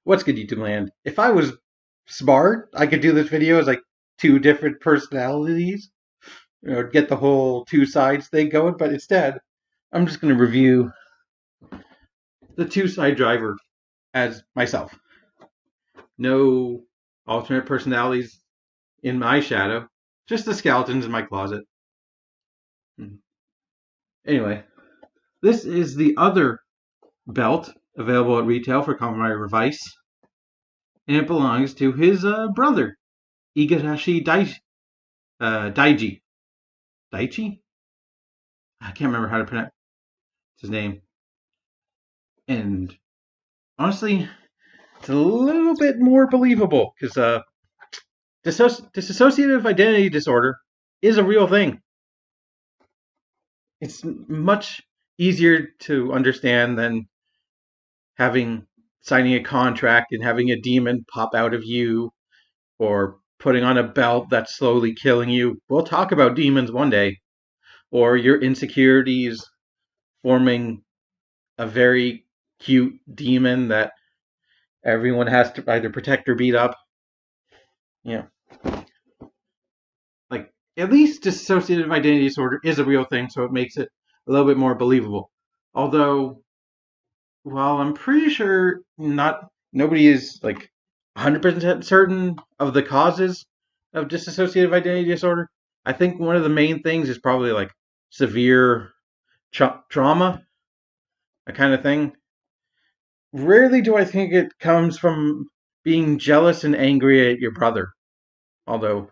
What's good, YouTube land? If I was smart, I could do this video as like two different personalities, get the whole two sides thing going. But instead, I'm just going to review the two side driver as myself. No alternate personalities in my shadow, just the skeletons in my closet. Anyway, this is the other belt available at retail for Kamen Revice, and it belongs to his brother, Igarashi Daiji. Daichi? I can't remember how to pronounce his name. And honestly, it's a little bit more believable because dissociative identity disorder is a real thing. It's much easier to understand than signing a contract and having a demon pop out of you, or putting on a belt that's slowly killing you. We'll talk about demons one day, or your insecurities forming a very cute demon that everyone has to either protect or beat up. Yeah. Like, at least dissociative identity disorder is a real thing, so it makes it a little bit more believable. Although, while I'm pretty sure nobody is like 100% certain of the causes of dissociative identity disorder, I think one of the main things is probably like severe trauma, that kind of thing. Rarely do I think it comes from being jealous and angry at your brother. Although,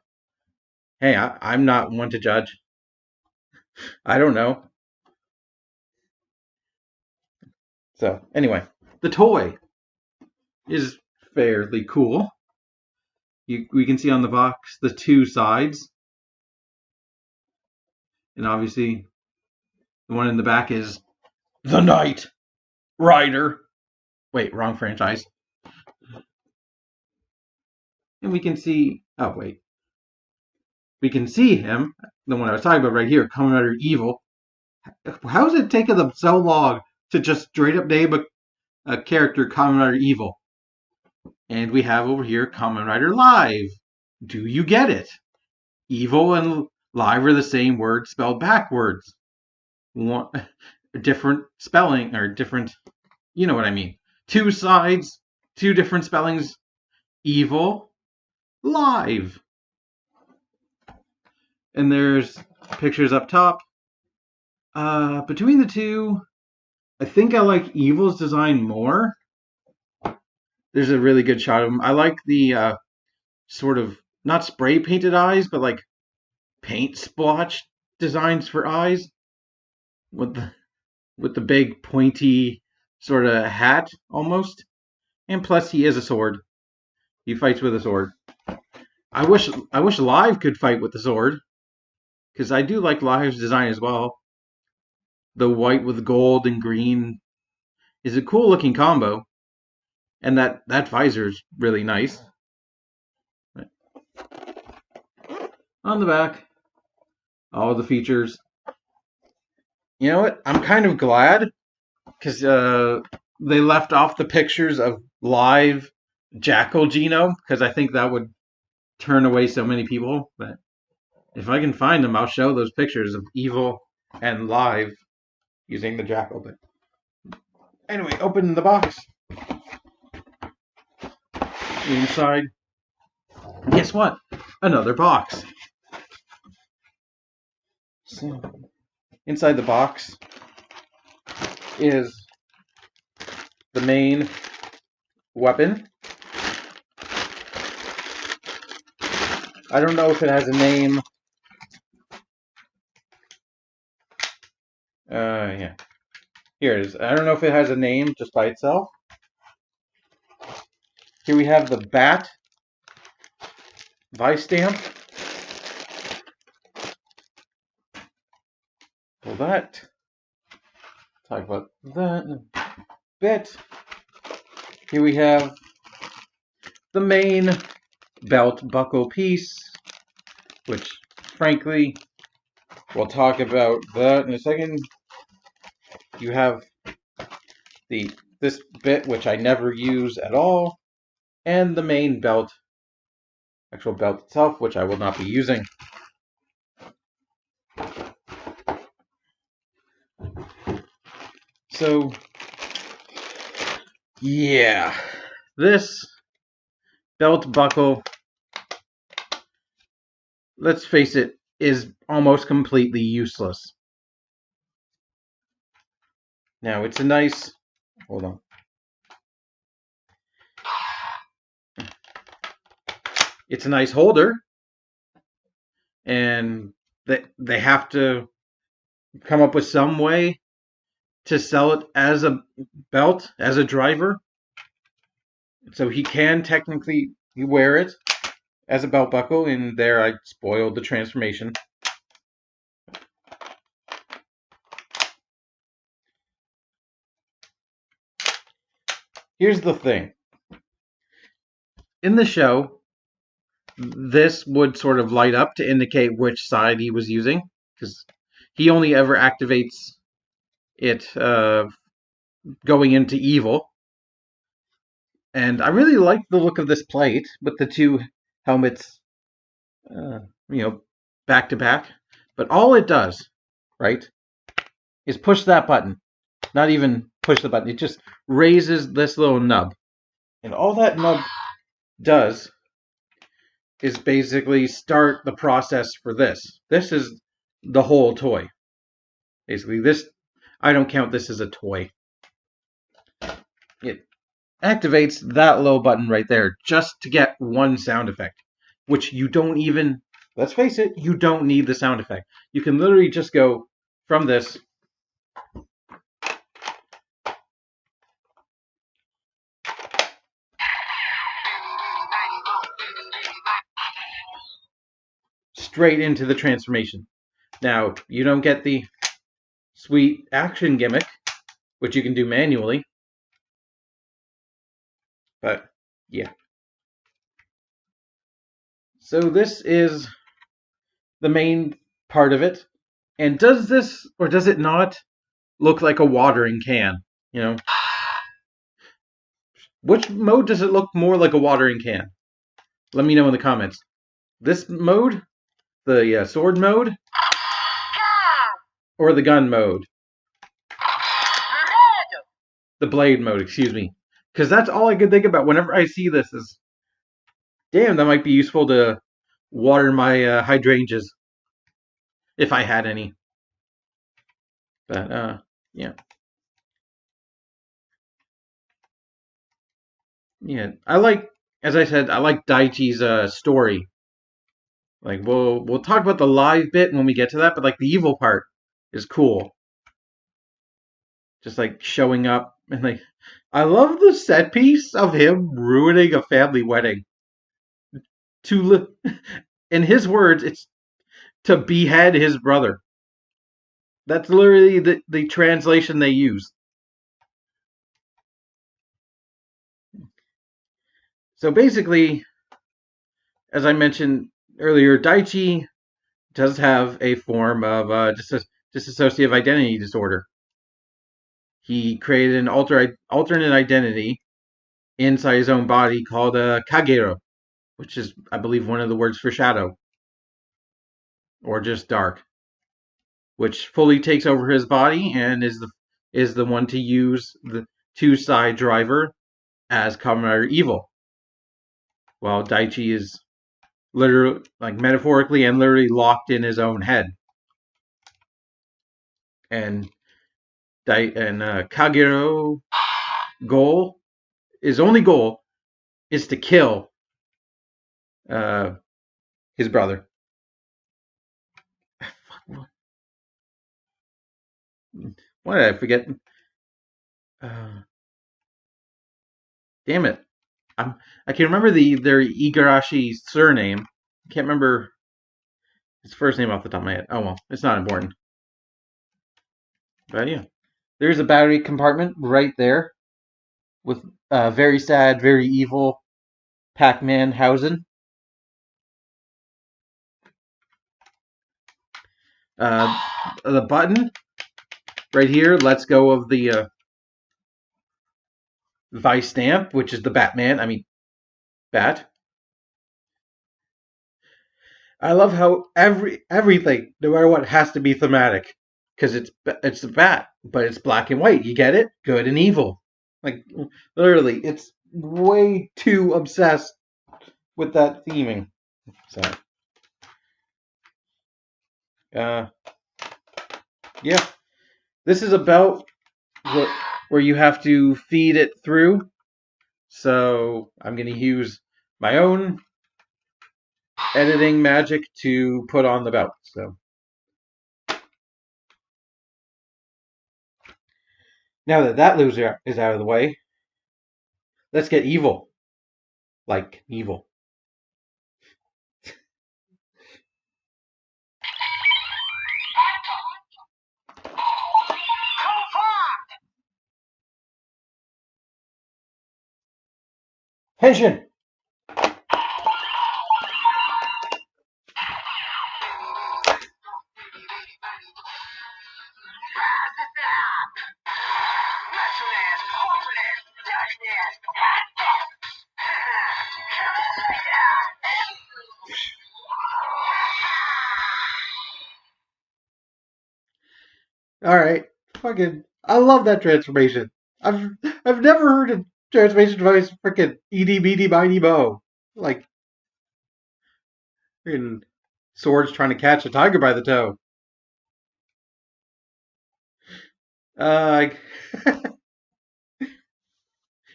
hey, I'm not one to judge. I don't know. So, anyway, the toy is fairly cool. We can see on the box the two sides. And obviously, the one in the back is the Knight Rider. Wait, wrong franchise. And we can see, oh, wait. We can see him, the one I was talking about right here, Kamen Rider Evil. How has it taken them so long to just straight up name a character Kamen Rider Evil? And we have over here Kamen Rider Live. Do you get it? Evil and live are the same word spelled backwards. One different spelling, or different, you know what I mean. Two sides, two different spellings. Evil, live. And there's pictures up top. Between the two, I think I like Evil's design more. There's a really good shot of him. I like the sort of not spray painted eyes, but like paint splotch designs for eyes with the big pointy sort of hat almost. And plus, he is a sword. He fights with a sword. I wish Live could fight with the sword, because I do like Live's design as well. The white with gold and green is a cool looking combo, and that visor is really nice. On the back, all the features. You know what? I'm kind of glad, because they left off the pictures of Live Jackal Genome, because I think that would turn away so many people. But if I can find them, I'll show those pictures of Evil and Live using the Jackal. But anyway, open the box. Inside, guess what? Another box. So, inside the box is the main weapon. I don't know if it has a name. Yeah. Here it is. I don't know if it has a name just by itself. Here we have the Bat Vice stamp. Pull that. Talk about that in a bit. Here we have the main belt buckle piece, which, frankly, we'll talk about that in a second. You have the this bit, which I never use at all, and the main belt, actual belt itself, which I will not be using. So, yeah, this belt buckle, let's face it, is almost completely useless. Now, it's a nice, hold on. It's a nice holder, and they have to come up with some way to sell it as a belt, as a driver. So he can technically wear it as a belt buckle, and there I spoiled the transformation. Here's the thing. In the show, this would sort of light up to indicate which side he was using, because he only ever activates it going into evil. And I really like the look of this plate with the two helmets, back to back. But all it does, right, is push that button. Not even push the button. It just raises this little nub. And all that nub does is basically start the process for this. This is the whole toy. Basically, this, I don't count this as a toy. It activates that little button right there just to get one sound effect, which you don't even, let's face it, you don't need the sound effect. You can literally just go from this straight into the transformation. Now, you don't get the sweet action gimmick, which you can do manually, but yeah. So this is the main part of it. And does this, or does it not, look like a watering can? You know? Which mode does it look more like a watering can? Let me know in the comments. This mode, the sword mode, or the gun mode? The blade mode, excuse me. Because that's all I could think about whenever I see this is, damn, that might be useful to water my hydrangeas. If I had any. But, yeah. Yeah, I like, as I said, I like Daichi's story. Like, we'll talk about the live bit when we get to that, but like the evil part is cool. Just like showing up and like, I love the set piece of him ruining a family wedding. In his words, it's to behead his brother. That's literally the translation they use. So basically, as I mentioned earlier, Daichi does have a form of dissociative identity disorder. He created an alternate identity inside his own body called Kagero, which is, I believe, one of the words for shadow, or just dark, which fully takes over his body and is the one to use the two-side driver as Kamen Rider Evil, while Daichi is literally, like metaphorically and literally, locked in his own head. And Kagero his only goal is to kill his brother. Why did I forget? Damn it. I can remember their Igarashi surname. I can't remember his first name off the top of my head. Oh well, it's not important. But yeah, there's a battery compartment right there with very sad, very evil Pac-Man housing. The button right here lets go of the Vice stamp, which is the Batman. I mean, Bat. I love how everything, no matter what, has to be thematic because it's a bat, but it's black and white. You get it? Good and evil. Like literally, it's way too obsessed with that theming. So, yeah, this is about where you have to feed it through. So I'm going to use my own editing magic to put on the belt. So now that that loser is out of the way, let's get evil. Like evil. Henshin! All right, fucking, I love that transformation. I've never heard a transformation device freaking eeny meeny miny mo. Like freaking swords trying to catch a tiger by the toe. Uh,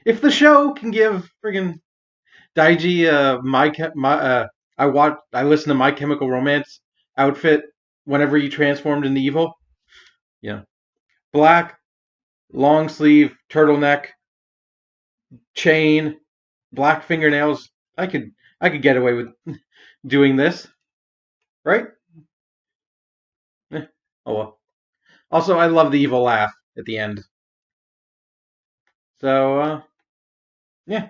if the show can give friggin' Daiji I listen to My Chemical Romance outfit whenever he transformed into evil. Yeah, black, long sleeve, turtleneck, chain, black fingernails. I could get away with doing this, right? Oh well. Also, I love the evil laugh at the end. So yeah,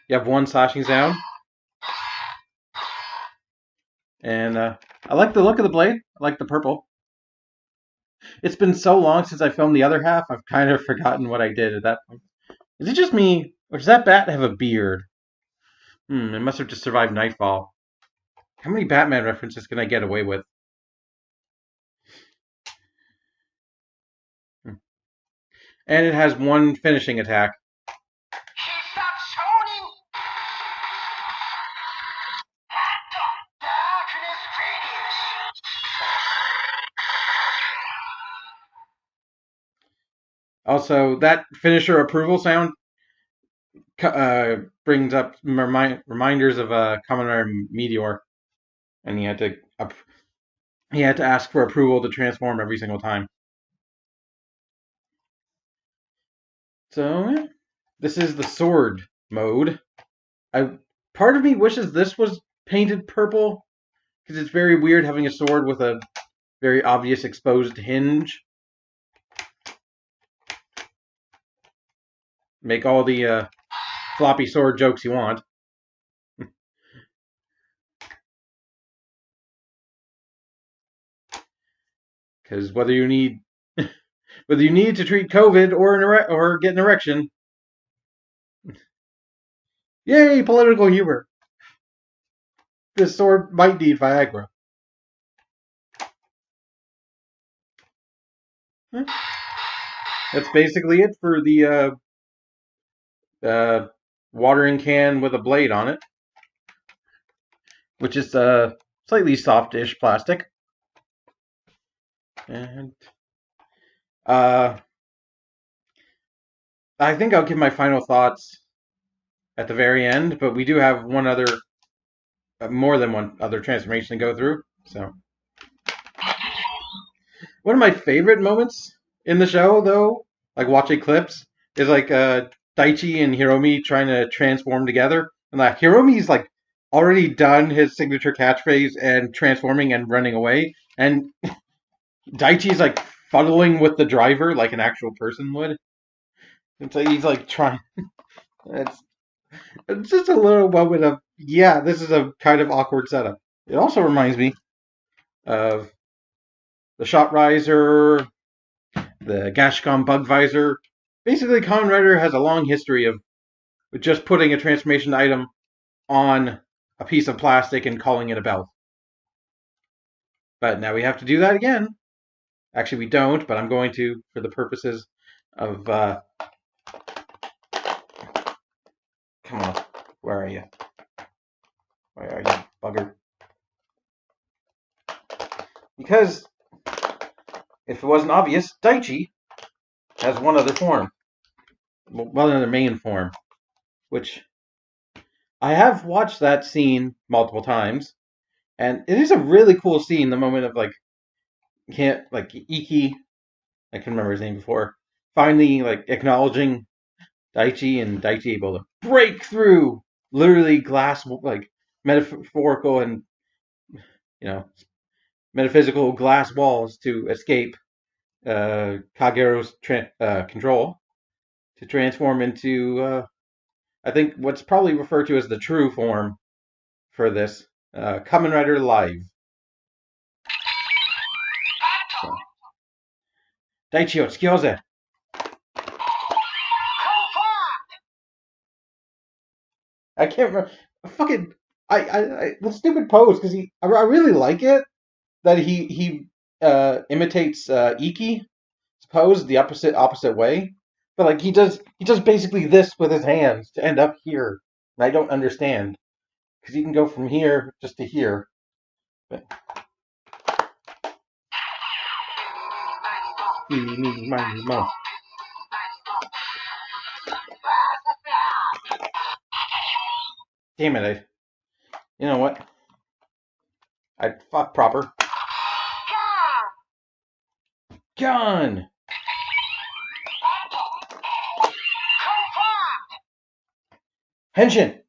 you have one slashing sound, and I like the look of the blade. I like the purple. It's been so long since I filmed the other half. I've kind of forgotten what I did at that point. Is it just me, or does that bat have a beard? It must have just survived Nightfall. How many Batman references can I get away with? And it has one finishing attack. Also, that finisher approval sound brings up reminders of Kamen Meteor, and he had to ask for approval to transform every single time. So this is the sword mode. Part of me wishes this was painted purple because it's very weird having a sword with a very obvious exposed hinge. Make all the floppy sword jokes you want. Because whether you need to treat COVID or get an erection, yay, political humor. This sword might need Viagra. That's basically it for the watering can with a blade on it, which is slightly softish plastic. And I think I'll give my final thoughts at the very end, but we do have one other, more than one other transformation to go through. So, one of my favorite moments in the show, though, like watching clips, is like Daichi and Hiromi trying to transform together, and like Hiromi's like already done his signature catchphrase and transforming and running away, and Daichi's like fuddling with the driver like an actual person would. And so he's like trying. It's just a little moment of, yeah, this is a kind of awkward setup. It also reminds me of the Shot Riser, the Gashcon Bug Visor, basically, Kamen Rider has a long history of just putting a transformation item on a piece of plastic and calling it a belt. But now we have to do that again. Actually, we don't, but I'm going to for the purposes of... Come on. Where are you? Where are you, bugger? Because, if it wasn't obvious, Daichi has one other form. One other main form. Which, I have watched that scene multiple times. And it is a really cool scene, the moment of, Iki, I can remember his name before, finally, acknowledging Daichi, and Daichi able to break through literally glass, metaphorical and, metaphysical glass walls to escape Kagero's control, to transform into, I think, what's probably referred to as the true form for this, Kamen Rider Live. So. Daichi, excuse. I can't remember. Fucking, the stupid pose, because I really like it that he imitates Iki's pose the opposite way, but he does basically this with his hands to end up here, and I don't understand because he can go from here just to here. But... Damn it! You know what? I fought proper. Gun! Henshin!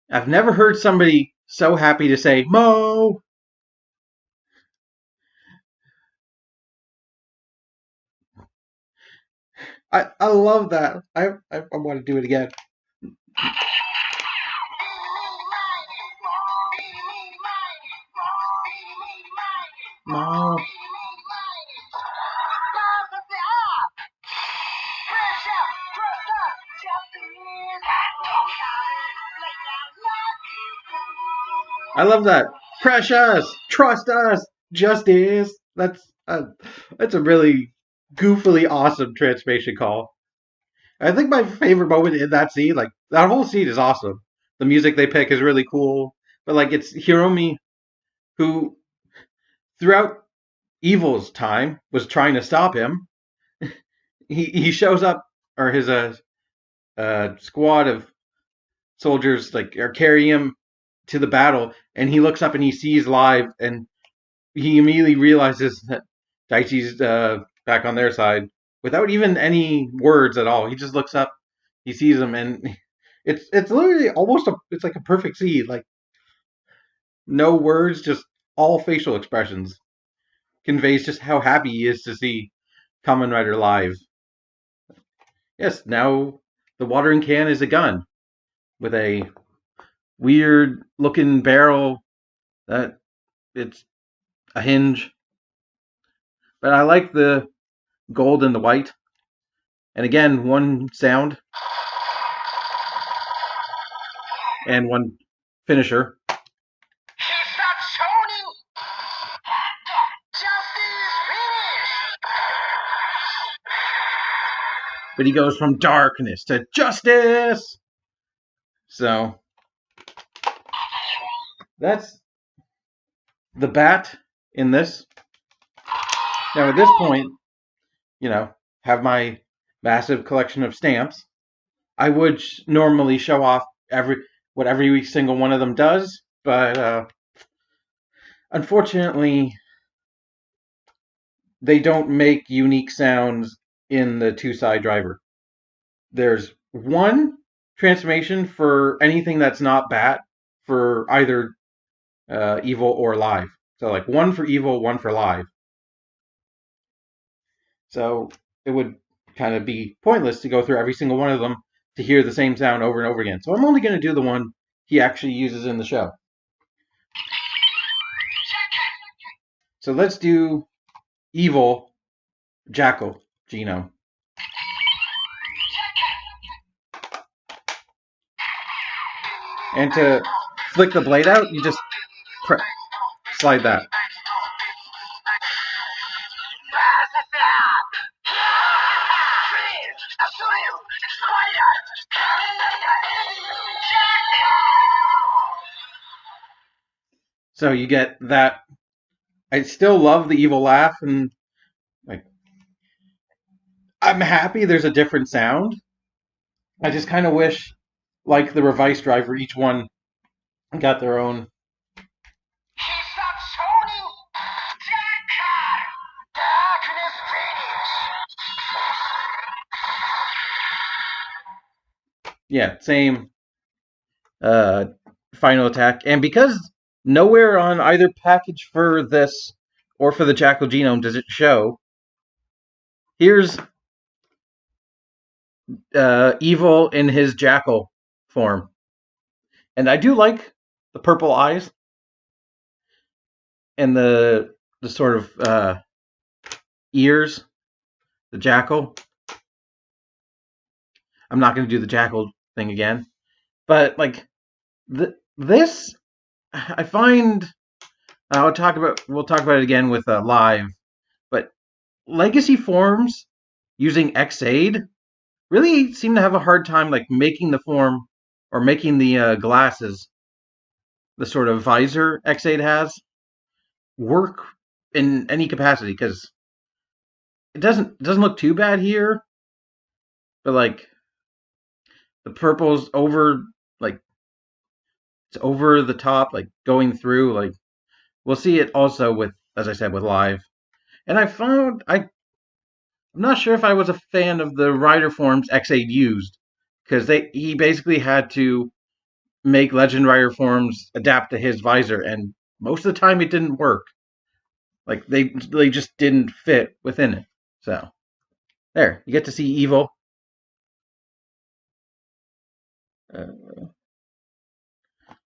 I've never heard somebody so happy to say Mo. I love that. I want to do it again. Mo. I love that. Precious, trust us, justice. That's a really goofily awesome transformation call. I think my favorite moment in that scene, that whole scene is awesome. The music they pick is really cool, but it's Hiromi who, throughout Evil's time, was trying to stop him. He shows up, or his squad of soldiers are carrying him to the battle, and he looks up and he sees Live, and he immediately realizes that Daichi's back on their side without even any words at all. He just looks up, he sees him, and it's literally almost it's like a perfect scene. No words, just all facial expressions conveys just how happy he is to see Kamen Rider Live. Yes, now the watering can is a gun with a weird looking barrel that it's a hinge. But I like the gold and the white. And again, one sound and one finisher. But he goes from darkness to justice. So that's the bat in this. Now at this point, have my massive collection of stamps. I would normally show off what every single one of them does, but unfortunately, they don't make unique sounds in the two-side driver. There's one transformation for anything that's not bat for either Evil or Live. So like one for evil, one for live. So it would kind of be pointless to go through every single one of them to hear the same sound over and over again. So I'm only going to do the one he actually uses in the show. So let's do evil Jackal Genome. And to flick the blade out, you just slide that. So you get that. I still love the evil laugh, and like I'm happy there's a different sound. I just kind of wish, like the Revice driver, each one got their own. Yeah, same final attack. And because nowhere on either package for this or for the Jackal Genome does it show, here's evil in his Jackal form. And I do like the purple eyes and the sort of ears, the Jackal. I'm not going to do the Jackal thing again, but like this, I find we'll talk about it again with live, but legacy forms using Xaid really seem to have a hard time like making the form or making the glasses, the sort of visor Xaid has, work in any capacity, because it doesn't look too bad here, but like the purple's over, like it's over the top, like going through, like we'll see it also with, as I said, with live. And I'm not sure if I was a fan of the rider forms Xaid used, because he basically had to make Legend Rider forms adapt to his visor, and most of the time it didn't work. Like they just didn't fit within it. So there, you get to see evil.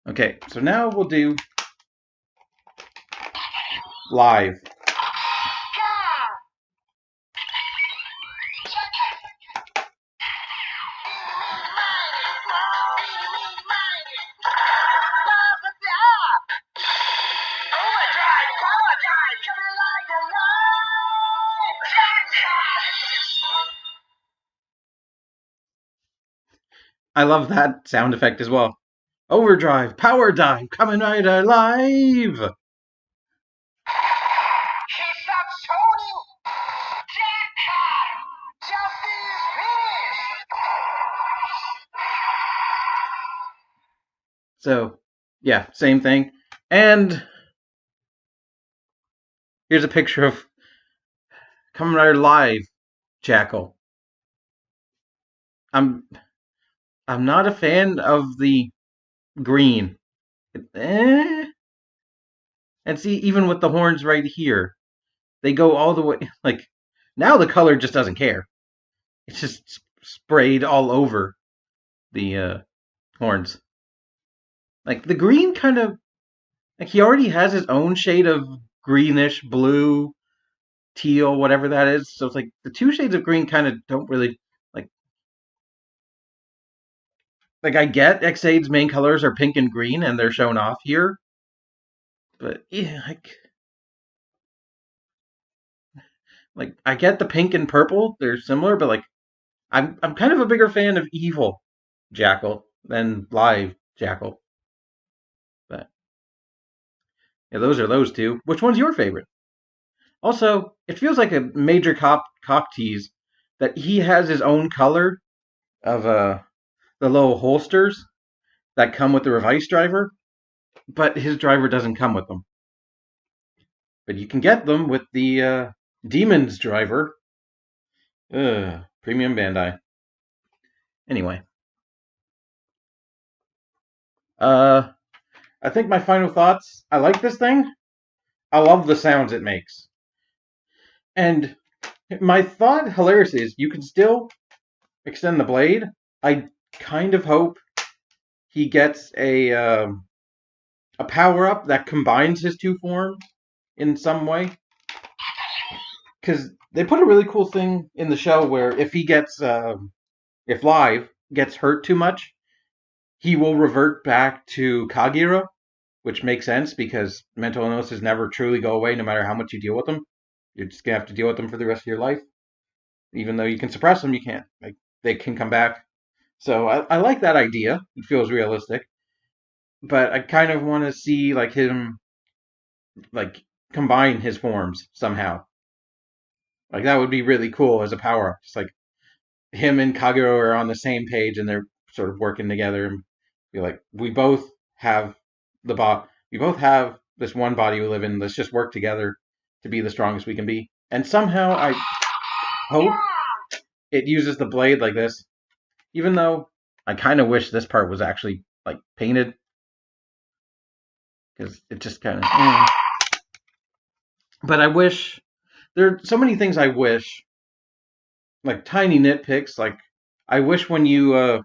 Okay, so now we'll do live. I love that sound effect as well. Overdrive, power dive, Kamen Rider live. So, yeah, same thing. And here's a picture of Kamen Rider Live Jackal. I'm not a fan of the green. And see, even with the horns right here, they go all the way. Like now, the color just doesn't care. It's just sprayed all over the horns. Like the green kind of, like he already has his own shade of greenish blue, teal, whatever that is. So it's like the two shades of green kind of don't really like. Like I get Xaid's main colors are pink and green, and they're shown off here. But yeah, like I get the pink and purple; they're similar, but like I'm kind of a bigger fan of evil Jackal than live Jackal. But yeah, those are those two. Which one's your favorite? Also, it feels like a major cock tease that he has his own color of the little holsters that come with the Revice driver, but his driver doesn't come with them. But you can get them with the Demon's driver. Premium Bandai. Anyway. I think my final thoughts. I like this thing. I love the sounds it makes. And my thought, hilariously, is you can still extend the blade. I kind of hope he gets a power up that combines his two forms in some way. Because they put a really cool thing in the show where if he gets, if Live gets hurt too much, he will revert back to Kagira, which makes sense because mental illnesses never truly go away no matter how much you deal with them. You're just going to have to deal with them for the rest of your life. Even though you can suppress them, you can't. Like, they can come back. So I like that idea. It feels realistic. But I kind of want to see like him like combine his forms somehow. Like that would be really cool as a power up. Just like him and Kagero are on the same page and they're sort of working together and be like, we both have we both have this one body we live in. Let's just work together to be the strongest we can be. And somehow I hope it uses the blade like this, even though I kind of wish this part was actually like painted because it just kind of. But I wish there are so many things I wish, like tiny nitpicks. Like I wish when you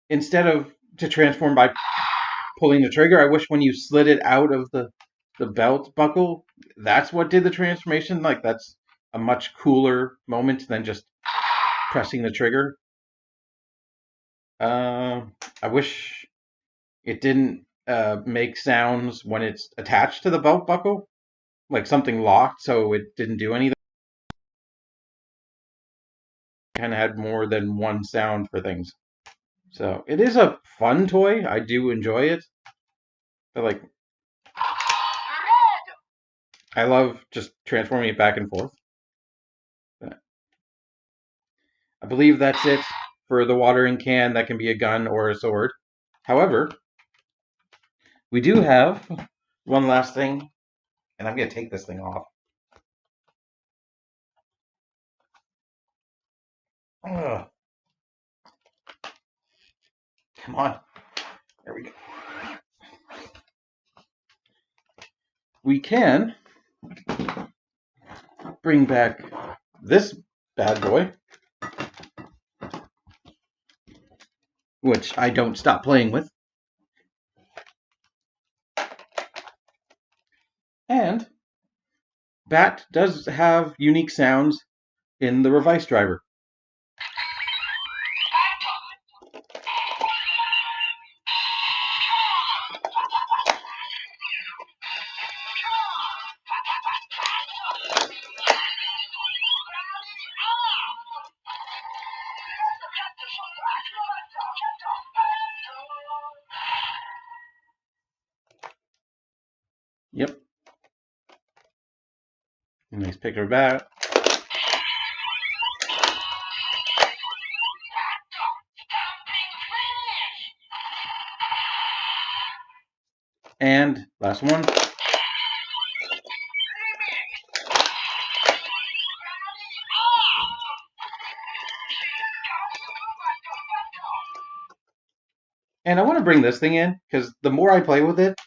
instead of to transform by pulling the trigger, I wish when you slid it out of the belt buckle, that's what did the transformation. Like that's a much cooler moment than just pressing the trigger. I wish it didn't make sounds when it's attached to the belt buckle, like something locked, so it didn't do anything. Kind of had more than one sound for things. So it is a fun toy. I do enjoy it. But I love just transforming it back and forth. But I believe that's it for the watering can. That can be a gun or a sword. However, we do have one last thing, and I'm going to take this thing off. Ugh. Come on. There we go. We can bring back this bad boy, which I don't stop playing with. And Bat does have unique sounds in the Revice driver. Yep. Nice picture of Bat. And last one. And I want to bring this thing in because the more I play with it,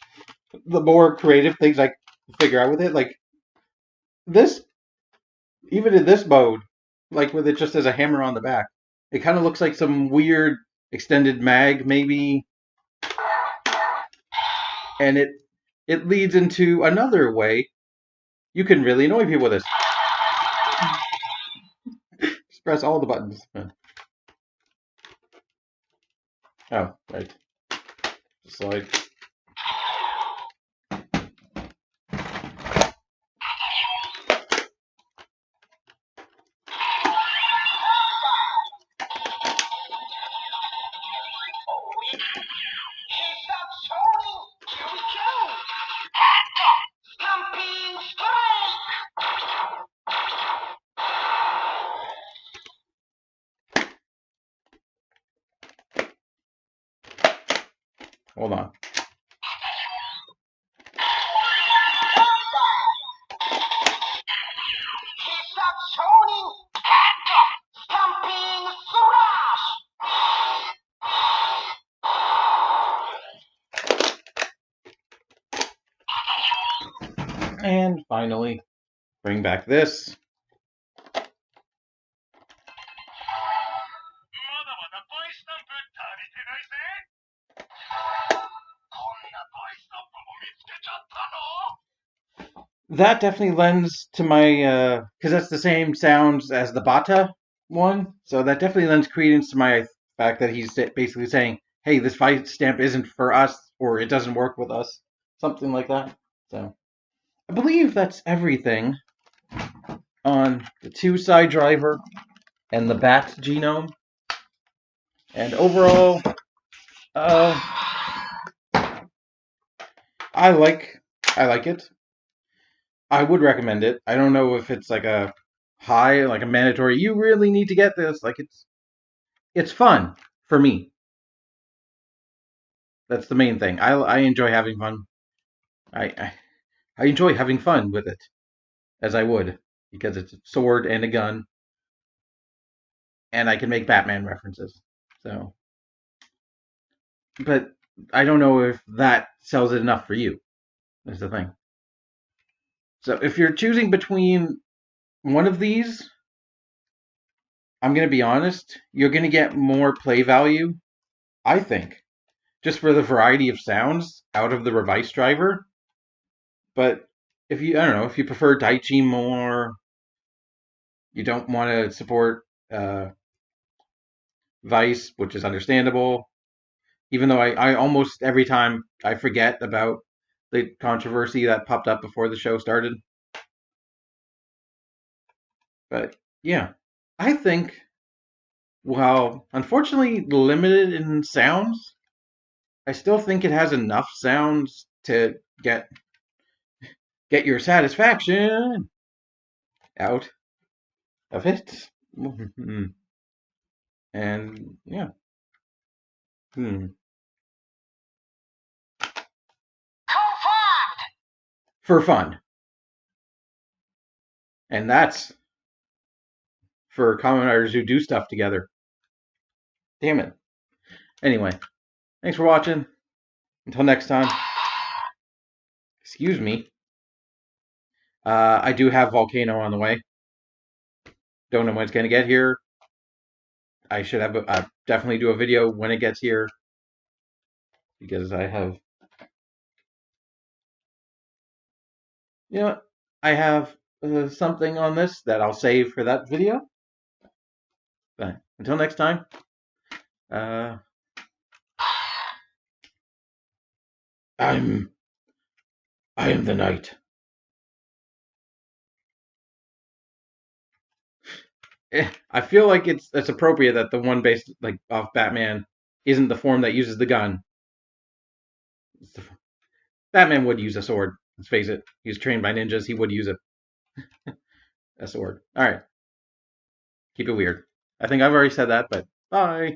the more creative things I figure out with it. Like this, even in this mode, like with it just as a hammer on the back, it kind of looks like some weird extended mag, maybe. And it leads into another way you can really annoy people with this. Just press all the buttons. Oh, right. Just slide. Hold on. And finally, bring back this. That definitely lends to my, because that's the same sounds as the Bata one, so that definitely lends credence to my fact that he's basically saying, hey, this fight stamp isn't for us, or it doesn't work with us, something like that. So, I believe that's everything on the 2 Sidriver and the Bat genome. And overall, I like it. I would recommend it. I don't know if it's like a high, like a mandatory. You really need to get this. Like it's fun for me. That's the main thing. I enjoy having fun. I enjoy having fun with it, as I would, because it's a sword and a gun, and I can make Batman references. So, but I don't know if that sells it enough for you. That's the thing. So if you're choosing between one of these, I'm gonna be honest, you're gonna get more play value, I think, just for the variety of sounds out of the Revice driver. But if you, I don't know, if you prefer Daichi more, you don't want to support Vice, which is understandable. Even though I almost every time I forget about the controversy that popped up before the show started. But yeah, I think, while unfortunately limited in sounds, I still think it has enough sounds to get your satisfaction out of it. And yeah. For fun. And that's for common writers who do stuff together. Damn it. Anyway, thanks for watching. Until next time. Excuse me. I do have Volcano on the way. Don't know when it's going to get here. I should have definitely do a video when it gets here, because I have, I have something on this that I'll save for that video. But until next time, I am the knight. I feel like it's appropriate that the one based like off Batman isn't the form that uses the gun. Batman would use a sword. Let's face it. He's trained by ninjas. He would use a sword. All right. Keep it weird. I think I've already said that, but bye.